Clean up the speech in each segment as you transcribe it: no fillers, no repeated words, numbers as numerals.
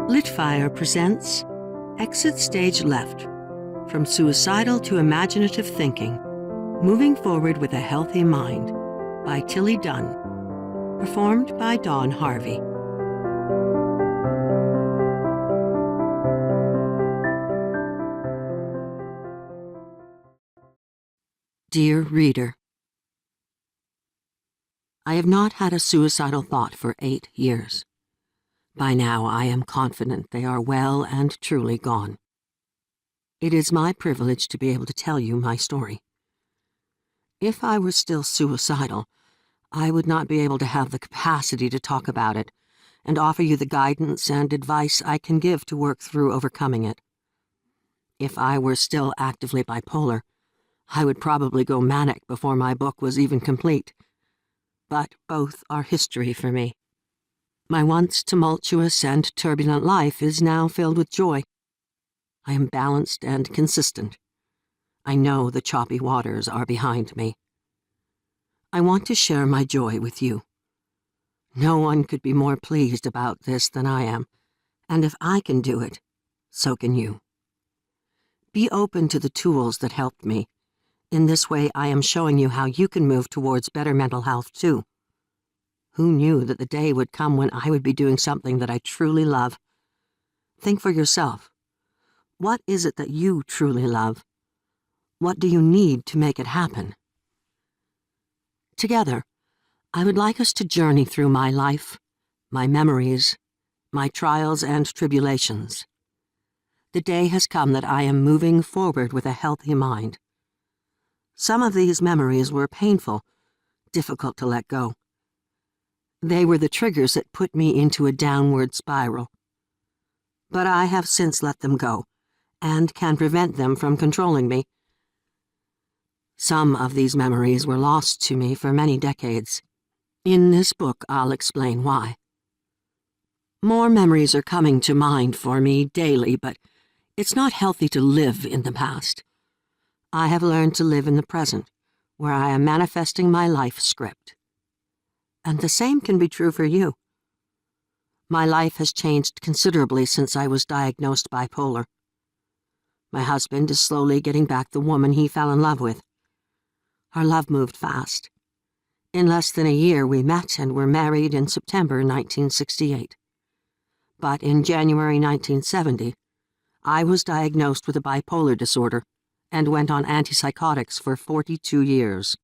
LitFire presents Exit Stage Left, From Suicidal to Imaginative Thinking, Moving Forward with a Healthy Mind, by Tilly Dunn. Performed by Dawn Harvey. Dear Reader, I have not had a suicidal thought for 8 years. By now I am confident they are well and truly gone. It is my privilege to be able to tell you my story. If I were still suicidal, I would not be able to have the capacity to talk about it and offer you the guidance and advice I can give to work through overcoming it. If I were still actively bipolar, I would probably go manic before my book was even complete. But both are history for me. My once tumultuous and turbulent life is now filled with joy. I am balanced and consistent. I know the choppy waters are behind me. I want to share my joy with you. No one could be more pleased about this than I am, and if I can do it, so can you. Be open to the tools that helped me. In this way, I am showing you how you can move towards better mental health, too. Who knew that the day would come when I would be doing something that I truly love? Think for yourself. What is it that you truly love? What do you need to make it happen? Together, I would like us to journey through my life, my memories, my trials and tribulations. The day has come that I am moving forward with a healthy mind. Some of these memories were painful, difficult to let go. They were the triggers that put me into a downward spiral. But I have since let them go, and can prevent them from controlling me. Some of these memories were lost to me for many decades. In this book, I'll explain why. More memories are coming to mind for me daily, but it's not healthy to live in the past. I have learned to live in the present, where I am manifesting my life script. And the same can be true for you. My life has changed considerably since I was diagnosed bipolar. My husband is slowly getting back the woman he fell in love with. Our love moved fast. In less than a year, we met and were married in September 1968. But in January 1970, I was diagnosed with a bipolar disorder and went on antipsychotics for 42 years.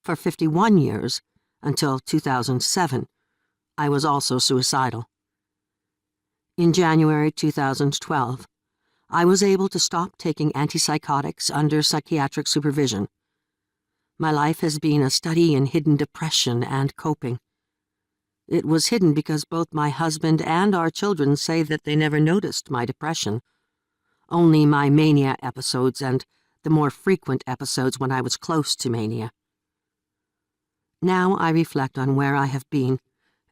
For 51 years, until 2007, I was also suicidal. In January 2012, I was able to stop taking antipsychotics under psychiatric supervision. My life has been a study in hidden depression and coping. It was hidden because both my husband and our children say that they never noticed my depression, only my mania episodes and the more frequent episodes when I was close to mania. Now I reflect on where I have been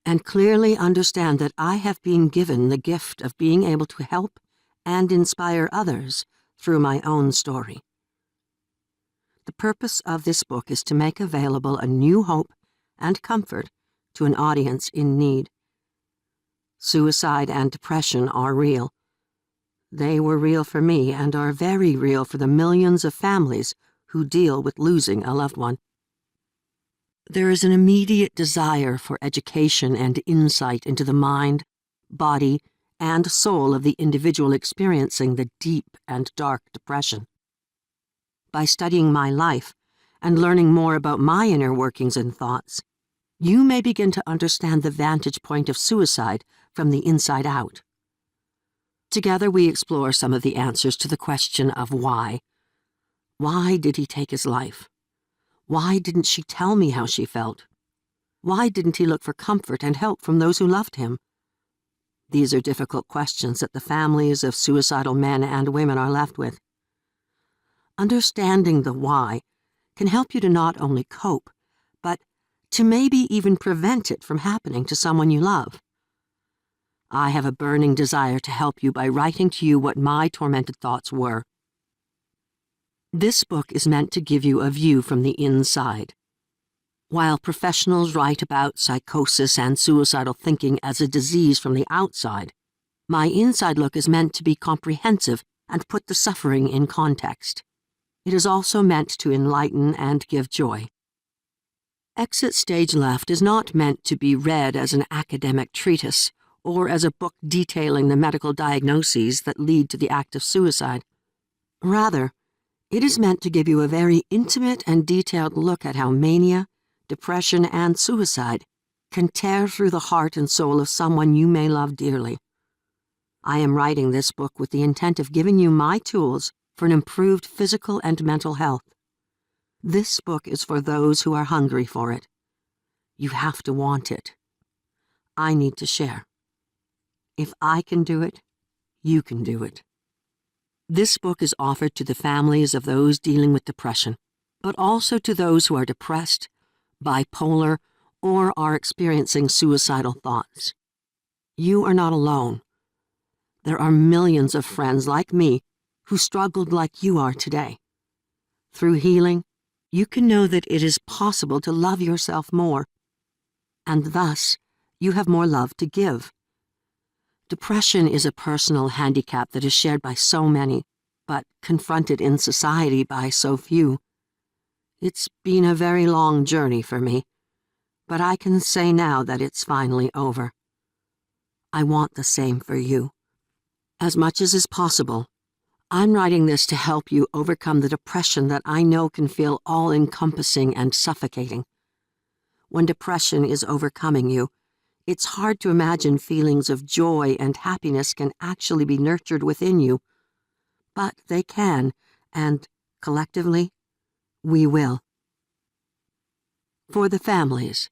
and clearly understand that I have been given the gift of being able to help and inspire others through my own story. The purpose of this book is to make available a new hope and comfort to an audience in need. Suicide and depression are real. They were real for me and are very real for the millions of families who deal with losing a loved one. There is an immediate desire for education and insight into the mind, body, and soul of the individual experiencing the deep and dark depression. By studying my life and learning more about my inner workings and thoughts, you may begin to understand the vantage point of suicide from the inside out. Together we explore some of the answers to the question of why. Why did he take his life? Why didn't she tell me how she felt? Why didn't he look for comfort and help from those who loved him? These are difficult questions that the families of suicidal men and women are left with. Understanding the why can help you to not only cope, but to maybe even prevent it from happening to someone you love. I have a burning desire to help you by writing to you what my tormented thoughts were. This book is meant to give you a view from the inside. While professionals write about psychosis and suicidal thinking as a disease from the outside, My inside look is meant to be comprehensive and put the suffering in context. It is also meant to enlighten and give joy. Exit Stage Left is not meant to be read as an academic treatise or as a book detailing the medical diagnoses that lead to the act of suicide. Rather, it is meant to give you a very intimate and detailed look at how mania, depression, and suicide can tear through the heart and soul of someone you may love dearly. I am writing this book with the intent of giving you my tools for an improved physical and mental health. This book is for those who are hungry for it. You have to want it. I need to share. If I can do it, you can do it. This book is offered to the families of those dealing with depression, but also to those who are depressed, bipolar, or are experiencing suicidal thoughts. You are not alone. There are millions of friends like me who struggled like you are today. Through healing, you can know that it is possible to love yourself more, and thus you have more love to give. Depression is a personal handicap that is shared by so many, but confronted in society by so few. It's been a very long journey for me, but I can say now that it's finally over. I want the same for you. As much as is possible, I'm writing this to help you overcome the depression that I know can feel all-encompassing and suffocating. When depression is overcoming you, it's hard to imagine feelings of joy and happiness can actually be nurtured within you. But they can, and collectively, we will. For the families,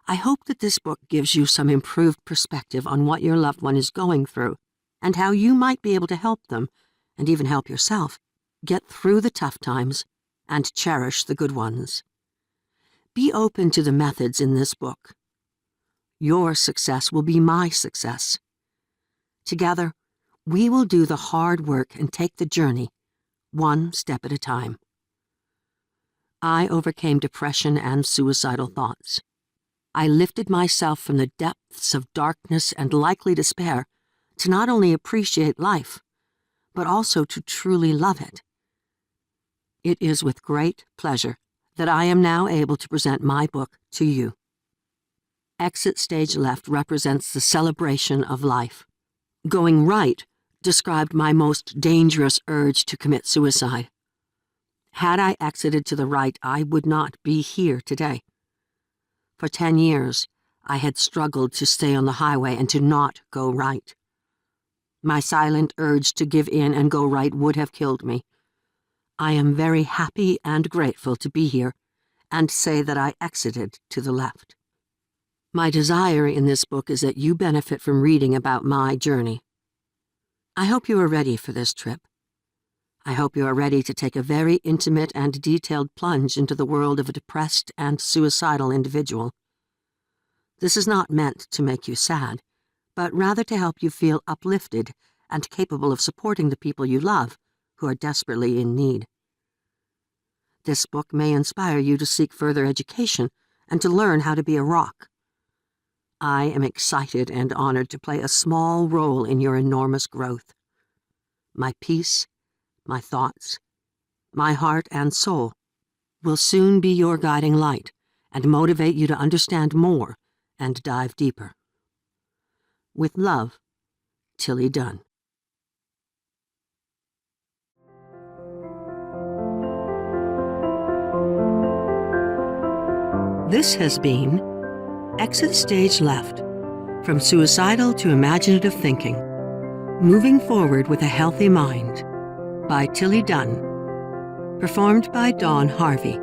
I hope that this book gives you some improved perspective on what your loved one is going through and how you might be able to help them, and even help yourself, get through the tough times and cherish the good ones. Be open to the methods in this book. Your success will be my success. Together, we will do the hard work and take the journey, one step at a time. I overcame depression and suicidal thoughts. I lifted myself from the depths of darkness and likely despair to not only appreciate life, but also to truly love it. It is with great pleasure that I am now able to present my book to you. Exit Stage Left represents the celebration of life. Going right described my most dangerous urge to commit suicide. Had I exited to the right, I would not be here today. For 10 years, I had struggled to stay on the highway and to not go right. My silent urge to give in and go right would have killed me. I am very happy and grateful to be here and say that I exited to the left. My desire in this book is that you benefit from reading about my journey. I hope you are ready for this trip. I hope you are ready to take a very intimate and detailed plunge into the world of a depressed and suicidal individual. This is not meant to make you sad, but rather to help you feel uplifted and capable of supporting the people you love who are desperately in need. This book may inspire you to seek further education and to learn how to be a rock. I am excited and honored to play a small role in your enormous growth. My peace, my thoughts, my heart and soul will soon be your guiding light and motivate you to understand more and dive deeper. With love, Tilly Dunn. This has been Exit Stage Left, From Suicidal to Imaginative Thinking, Moving Forward with a Healthy Mind, by Tilly Dunn. Performed by Dawn Harvey.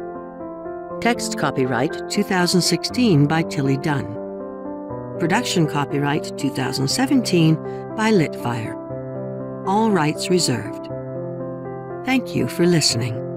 Text copyright 2016 by Tilly Dunn. Production copyright 2017 by LitFire. All rights reserved. Thank you for listening.